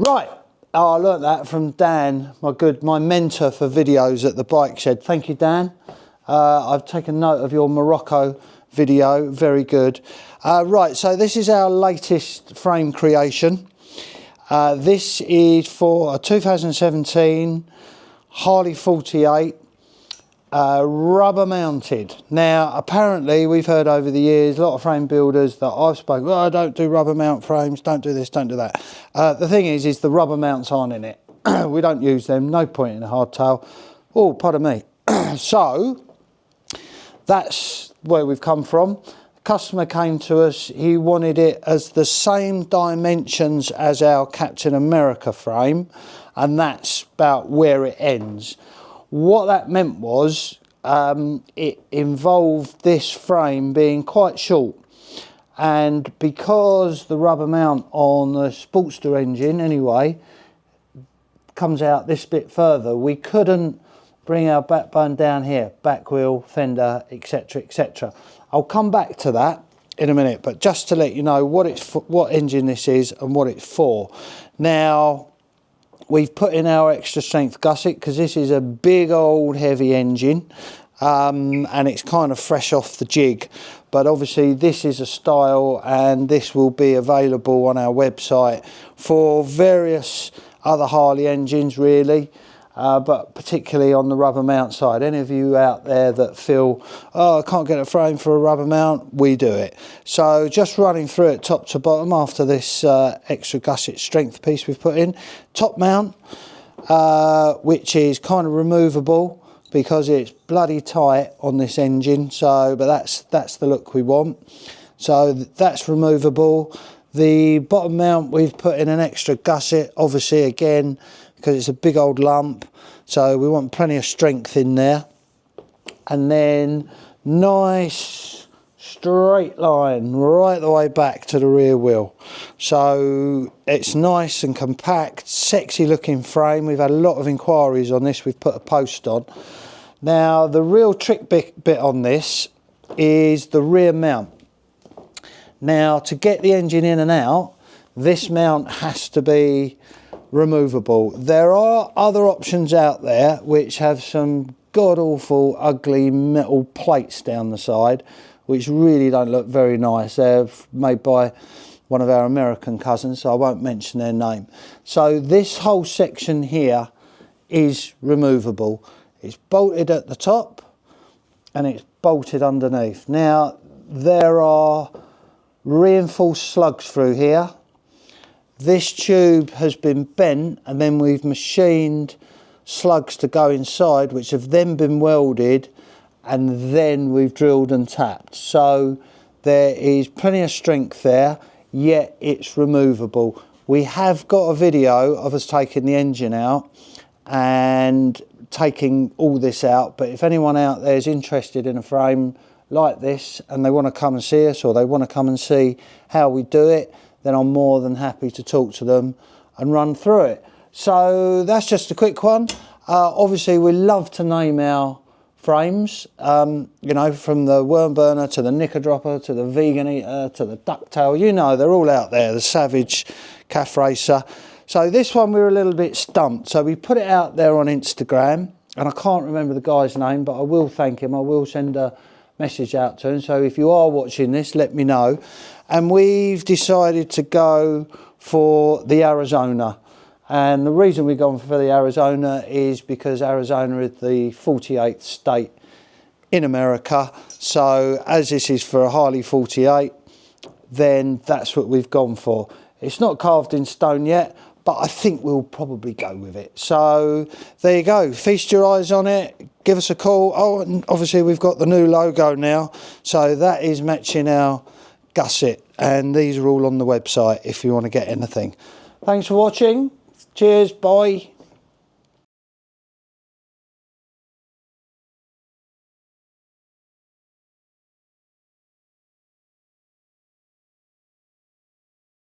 Right, I learnt that from Dan, my mentor for videos at the bike shed. Thank you, Dan. I've taken note of your Morocco video, very good. Right, so this is our latest frame creation. This is for a 2017 Harley 48, rubber mounted. Now, apparently, we've heard over the years, a lot of frame builders that I've spoken, oh, don't do rubber mount frames, don't do this, don't do that. The thing is the rubber mounts aren't in it. We don't use them, no point in a hardtail. Oh, pardon me. So, that's where we've come from. The customer came to us, he wanted it as the same dimensions as our Captain America frame, and that's about where it ends. What that meant was it involved this frame being quite short, and because the rubber mount on the Sportster engine anyway comes out this bit further, we couldn't bring our backbone down here, back wheel, fender, etc, etc. I'll come back to that in a minute, but just to let you know what engine this is and what it's for. Now, we've put in our extra strength gusset because this is a big old heavy engine, and it's kind of fresh off the jig. But obviously this is a style, and this will be available on our website for various other Harley engines really, but particularly on the rubber mount side. Any of you out there that feel, oh, I can't get a frame for a rubber mount, we do it. So just running through it top to bottom after this extra gusset strength piece we've put in. Top mount, which is kind of removable because it's bloody tight on this engine, so but that's the look we want. So that's removable. The bottom mount, we've put in an extra gusset, obviously again because it's a big old lump, so we want plenty of strength in there. And then nice straight line right the way back to the rear wheel, so it's nice and compact, sexy looking frame. We've had a lot of inquiries on this, we've put a post on. Now the real trick bit on this is the rear mount. Now, to get the engine in and out, this mount has to be removable. There are other options out there which have some god-awful ugly metal plates down the side which really don't look very nice. They're made by one of our American cousins, so I won't mention their name. So this whole section here is removable. It's bolted at the top and it's bolted underneath. Now, there are reinforced slugs through here. This tube has been bent and then we've machined slugs to go inside, which have then been welded, and then we've drilled and tapped. So there is plenty of strength there, yet it's removable. We have got a video of us taking the engine out and taking all this out, but if anyone out there is interested in a frame like this and they want to come and see us, or they want to come and see how we do it, then I'm more than happy to talk to them and run through it. So that's just a quick one. Obviously we love to name our frames, you know, from the worm burner to the knicker dropper to the vegan eater to the ducktail, you know, they're all out there, the savage calf racer. So this one we were a little bit stumped, so we put it out there on Instagram, and I can't remember the guy's name, but I will thank him. I will send a message out to him, so if you are watching this, let me know. And we've decided to go for the Arizona, and the reason we've gone for the Arizona is because Arizona is the 48th state in America. So as this is for a Harley 48, then that's what we've gone for. It's not carved in stone yet, but I think we'll probably go with it. So there you go, feast your eyes on it, give us a call. Oh, and obviously we've got the new logo now, so that is matching our gusset, and these are all on the website if you want to get anything. Thanks for watching, cheers, bye.